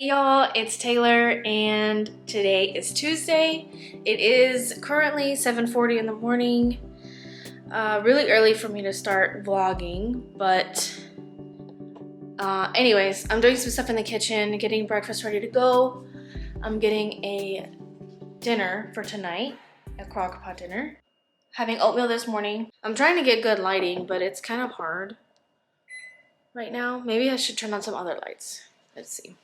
Hey y'all, it's Taylor and today is Tuesday. It is currently 7:40 in the morning. Really early for me to start vlogging, but anyways, I'm doing some stuff in the kitchen, getting breakfast ready to go. I'm getting a dinner for tonight, a crock pot dinner. Having oatmeal this morning. I'm trying to get good lighting, but it's kind of hard right now. Maybe I should turn on some other lights. Let's see.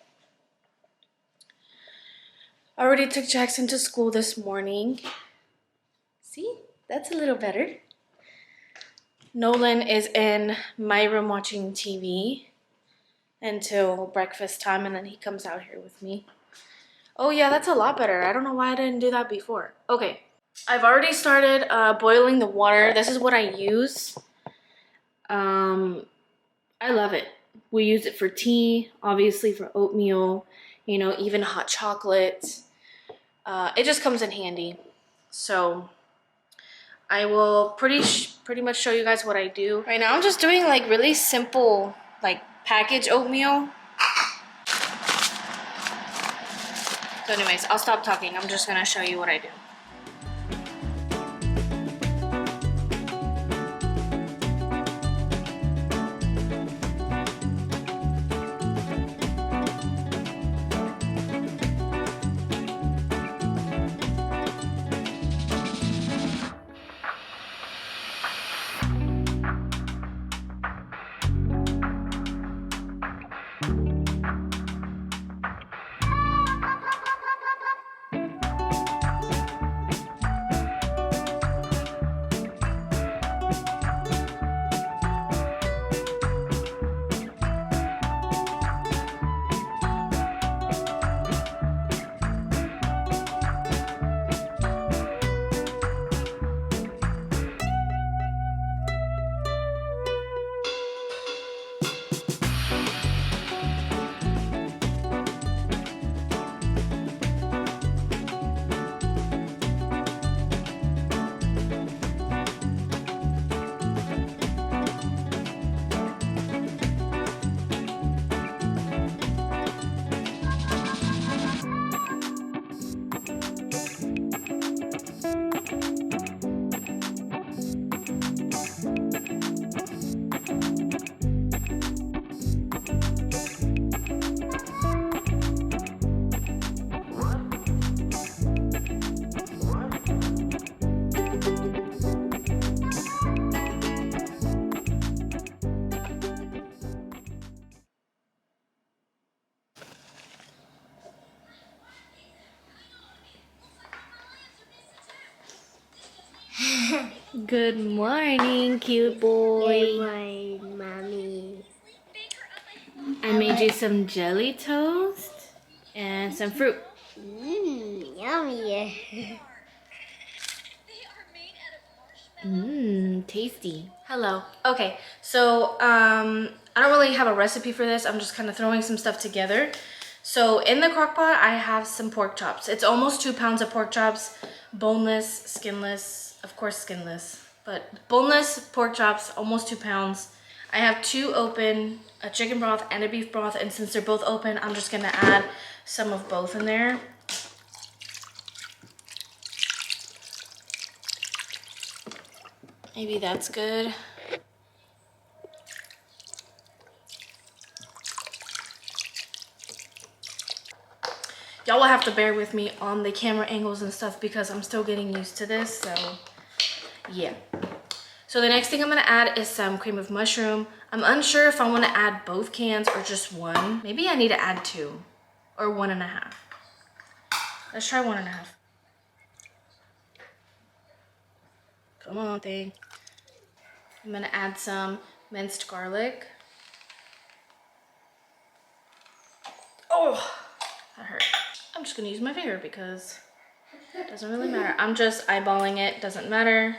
I already took Jackson to school this morning. See, that's a little better. Nolan is in my room watching TV until breakfast time, and then he comes out here with me. Oh yeah, that's a lot better. I don't know why I didn't do that before. Okay, I've already started boiling the water. This is what I use. I love it. We use it for tea, obviously for oatmeal, you know, even hot chocolate. It just comes in handy. So I will pretty much show you guys what I do. Right now I'm just doing like really simple like packaged oatmeal. So anyways, I'll stop talking. I'm just gonna show you what I do. Good morning, cute boy. Good morning, Mommy. I made you some jelly toast and some fruit. Yummy. Tasty. Hello. Okay, so I don't really have a recipe for this. I'm just kind of throwing some stuff together. So in the crock pot, I have some pork chops. It's almost 2 pounds of pork chops, boneless, skinless, of course skinless, but boneless pork chops, almost 2 pounds. I have 2 open, a chicken broth and a beef broth, and since they're both open, I'm just gonna add some of both in there. Maybe that's good. Y'all will have to bear with me on the camera angles and stuff because I'm still getting used to this, so yeah. So the next thing I'm gonna add is some cream of mushroom. I'm unsure if I wanna add both cans or just one. Maybe I need to add 2 or 1.5. Let's try 1.5. Come on, thing. I'm gonna add some minced garlic. Oh, that hurt. I'm just gonna use my finger because it doesn't really matter. I'm just eyeballing it, doesn't matter.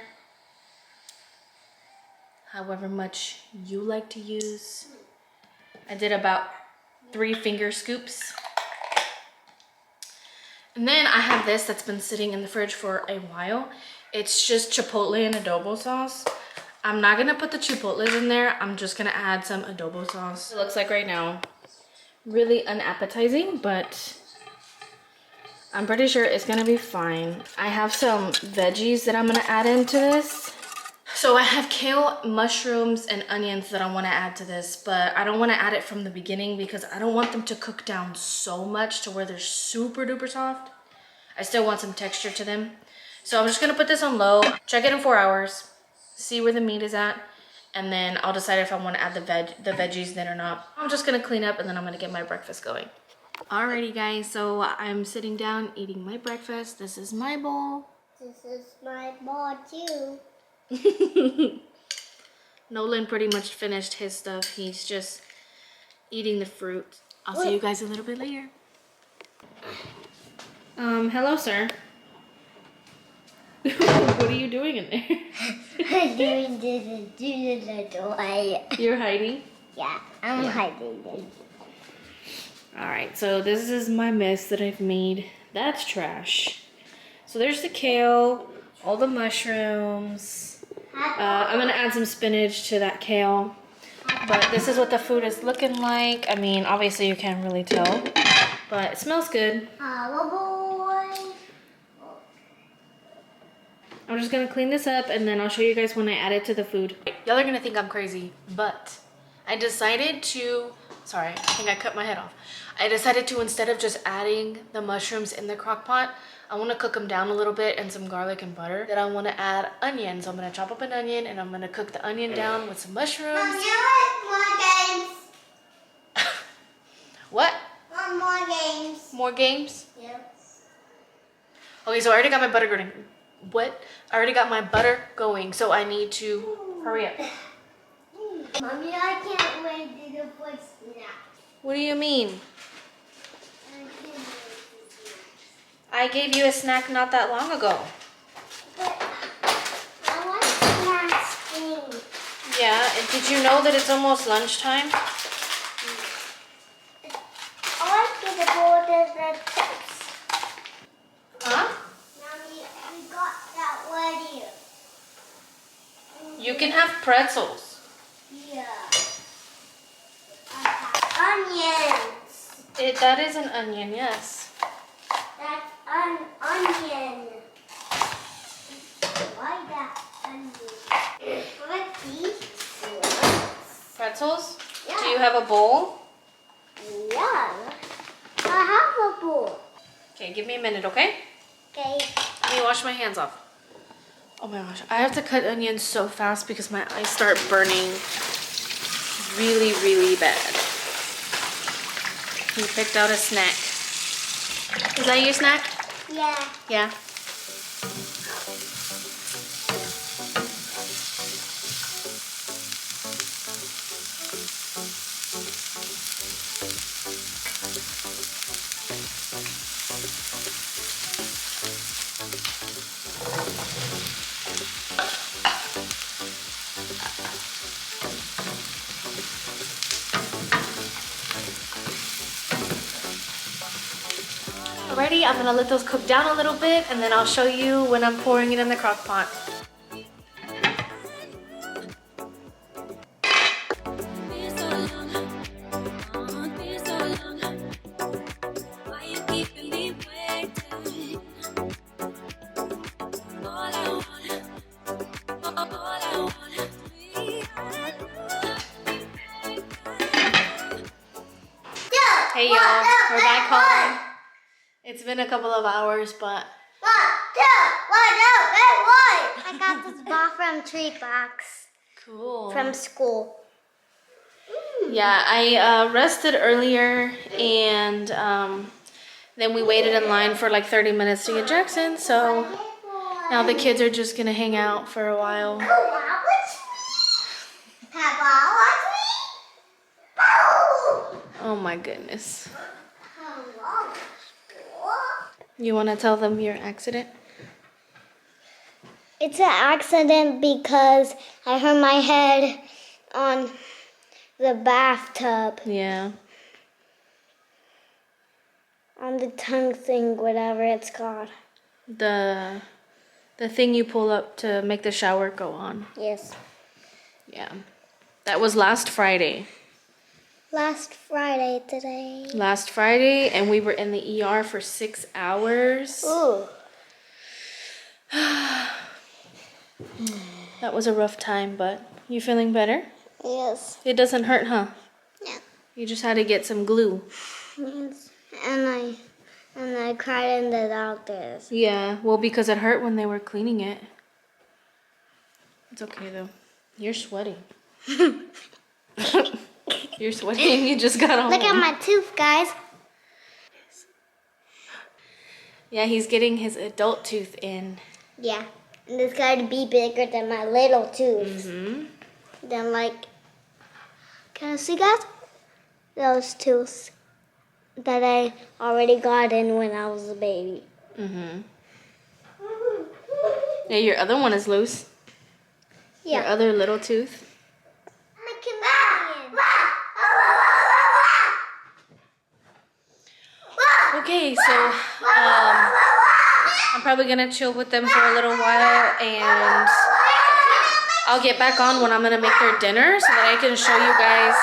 However much you like to use. I did about 3 finger scoops. And then I have this that's been sitting in the fridge for a while. It's just chipotle and adobo sauce. I'm not gonna put the chipotles in there. I'm just gonna add some adobo sauce. It looks like right now. really unappetizing, but I'm pretty sure it's gonna be fine. I have some veggies that I'm gonna add into this. So I have kale, mushrooms, and onions that I want to add to this, but I don't want to add it from the beginning because I don't want them to cook down so much to where they're super duper soft. I still want some texture to them. So I'm just going to put this on low, check it in 4 hours, see where the meat is at, and then I'll decide if I want to add the veggies then or not. I'm just going to clean up and then I'm going to get my breakfast going. Alrighty guys, so I'm sitting down eating my breakfast. This is my bowl. This is my ball too. Nolan pretty much finished his stuff. He's just eating the fruit. I'll see you guys a little bit later. Hello, sir. What are you doing in there? I'm doing the door. You're hiding? Yeah, I'm hiding it. Alright, so this is my mess that I've made. That's trash. So there's the kale, all the mushrooms. I'm gonna add some spinach to that kale. But this is what the food is looking like. I mean, obviously you can't really tell, but it smells good. Hello, boy. I'm just gonna clean this up and then I'll show you guys when I add it to the food. Y'all are gonna think I'm crazy, but I decided to, sorry, I think I cut my head off. I decided to, instead of just adding the mushrooms in the crock pot, I want to cook them down a little bit and some garlic and butter. Then I want to add onions. So I'm going to chop up an onion and I'm going to cook the onion down with some mushrooms. Mom, you want more games? What? Want more games? More games? Yep. Okay, so I already got my butter going. What? I already got my butter going, so I need to hurry up. Mommy, I can't wait to put snacks. What do you mean? I can't wait to snack. I gave you a snack not that long ago. But I want snacks thing. Yeah, and did you know that it's almost lunchtime? I want to get the border the chips. Huh? Mommy, we got that ready. You can have pretzels. Yeah. I have onions. That is an onion, yes. That's an onion. Why that onion? What these? Pretzels? Yeah. Do you have a bowl? Yeah. I have a bowl. Okay, give me a minute, okay? Okay. Let me wash my hands off. Oh my gosh, I have to cut onions so fast because my eyes start burning really, really bad. He picked out a snack. Is that your snack? Yeah. Yeah. Alrighty, I'm gonna let those cook down a little bit and then I'll show you when I'm pouring it in the crock pot. Hey y'all, we're back home. It's been a couple of hours, but 1, 2, 1, 2, 3, 1. I got this bathroom treat box cool. from school. Yeah, I rested earlier and then we waited in line for like 30 minutes to get Jackson. So now the kids are just gonna hang out for a while. Oh my goodness. You want to tell them your accident? It's an accident because I hurt my head on the bathtub. Yeah. On the tongue thing, whatever it's called. The thing you pull up to make the shower go on. Yes. Yeah. That was last Friday. Last Friday today. Last Friday, and we were in the ER for 6 hours. Ooh. That was a rough time, but you feeling better? Yes. It doesn't hurt, huh? Yeah. You just had to get some glue. Yes. And I cried in the doctor's. Yeah, well, because it hurt when they were cleaning it. It's okay, though. You're sweating. You're sweating. You just got home. Look at my tooth, guys. Yeah, he's getting his adult tooth in. Yeah. And it's got to be bigger than my little tooth. Mm-hmm. Then, like, can I see, guys? Those tooths that I already got in when I was a baby. Mm-hmm. Yeah, your other one is loose. Yeah. Your other little tooth. I'm a chameleon. Okay, so I'm probably gonna chill with them for a little while, and I'll get back on when I'm gonna make their dinner so that I can show you guys,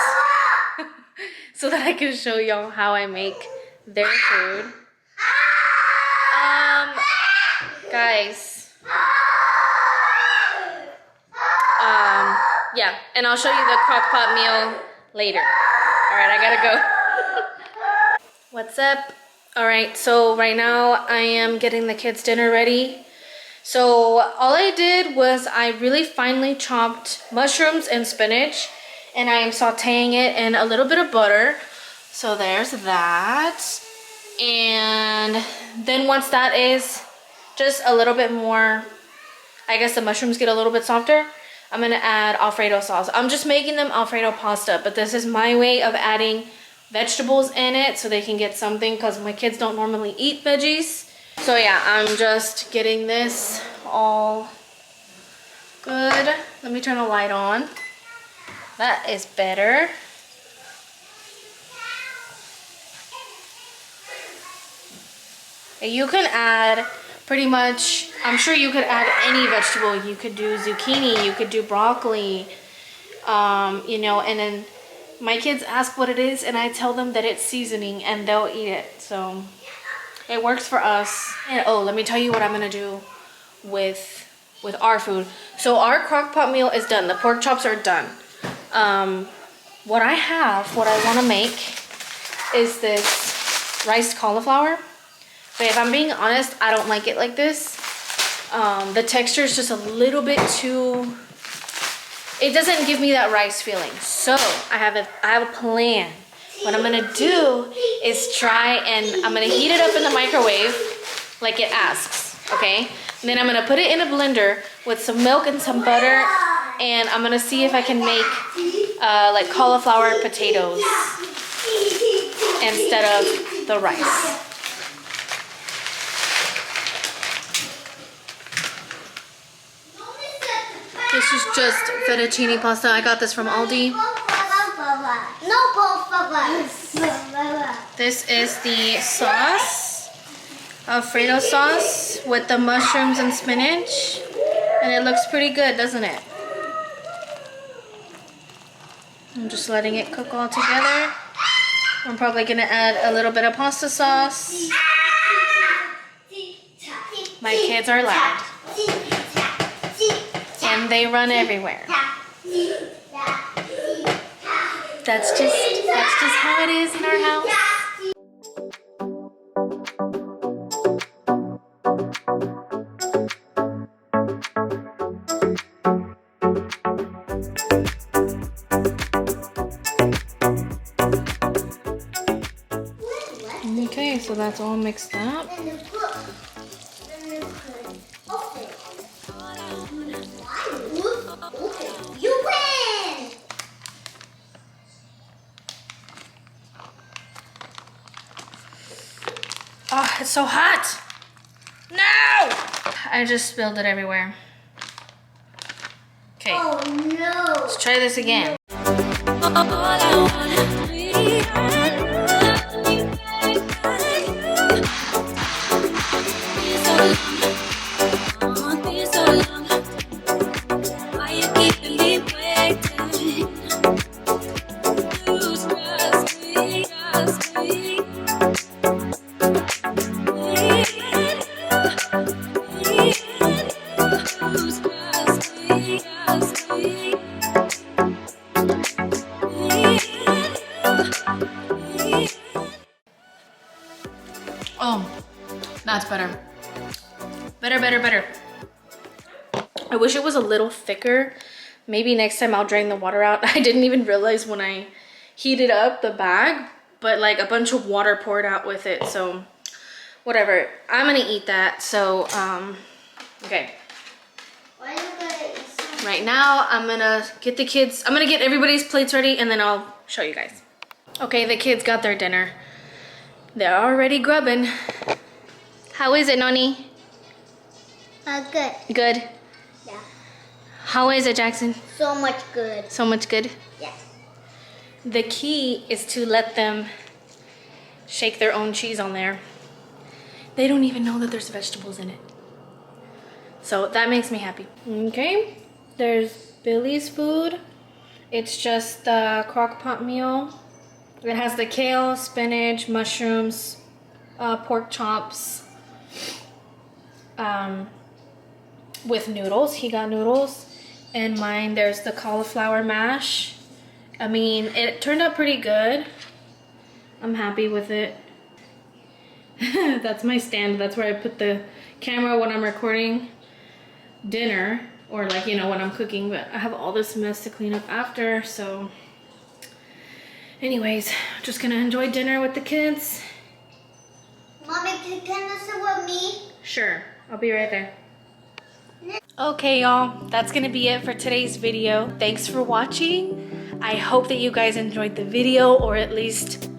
so that I can show y'all how I make their food. Guys. Yeah, and I'll show you the crock pot meal later. All right, I gotta go. What's up? All right, so right now I am getting the kids' dinner ready. So all I did was I really finely chopped mushrooms and spinach, and I am sauteing it in a little bit of butter. So there's that. And then once that is just a little bit more, I guess the mushrooms get a little bit softer, I'm gonna add Alfredo sauce. I'm just making them Alfredo pasta, but this is my way of adding vegetables in it so they can get something, because my kids don't normally eat veggies. So yeah, I'm just getting this all good. Let me turn the light on. That is better. You can add pretty much, I'm sure you could add any vegetable. You could do zucchini, you could do broccoli, you know, and then my kids ask what it is and I tell them that it's seasoning and they'll eat it. So it works for us. And oh, let me tell you what I'm gonna do with our food. So our crock pot meal is done. The pork chops are done. What I wanna make is this riced cauliflower. But if I'm being honest, I don't like it like this. The texture is just a little bit too, it doesn't give me that rice feeling. So I have a plan. What I'm gonna do is try and I'm gonna heat it up in the microwave like it asks, okay? And then I'm gonna put it in a blender with some milk and some butter, and I'm gonna see if I can make like cauliflower potatoes instead of the rice. This is just fettuccine pasta. I got this from Aldi. This is the sauce, Alfredo sauce with the mushrooms and spinach. And it looks pretty good, doesn't it? I'm just letting it cook all together. I'm probably gonna add a little bit of pasta sauce. My kids are loud. And they run everywhere. That's just how it is in our house. Okay, so that's all mixed up. You win! Oh, it's so hot! No! I just spilled it everywhere. Okay, Oh no! let's try this again. Oh, that's better. Better. I wish it was a little thicker. Maybe next time I'll drain the water out. I didn't even realize when I heated up the bag, but like a bunch of water poured out with it. So whatever, I'm gonna eat that. So, okay. Why are you gonna eat some? Right now, I'm gonna get the kids, I'm gonna get everybody's plates ready and then I'll show you guys. Okay, the kids got their dinner. They're already grubbing. How is it, Noni? Good. Good. Yeah. How is it, Jackson? So much good. So much good. Yes. The key is to let them shake their own cheese on there. They don't even know that there's vegetables in it. So that makes me happy. Okay, there's Billy's food. It's just the crock pot meal. It has the kale, spinach, mushrooms, pork chops, with noodles. He got noodles. And mine, there's the cauliflower mash. I mean, it turned out pretty good. I'm happy with it. That's my stand. That's where I put the camera when I'm recording dinner, or like, you know, when I'm cooking. But I have all this mess to clean up after, so anyways, just gonna enjoy dinner with the kids. Mommy, can you sit with me? Sure, I'll be right there. Okay, y'all, that's gonna be it for today's video. Thanks for watching. I hope that you guys enjoyed the video, or at least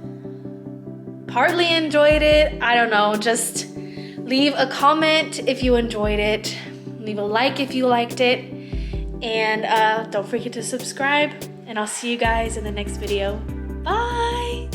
partly enjoyed it. I don't know, just leave a comment if you enjoyed it. Leave a like if you liked it. And don't forget to subscribe. And I'll see you guys in the next video. Bye!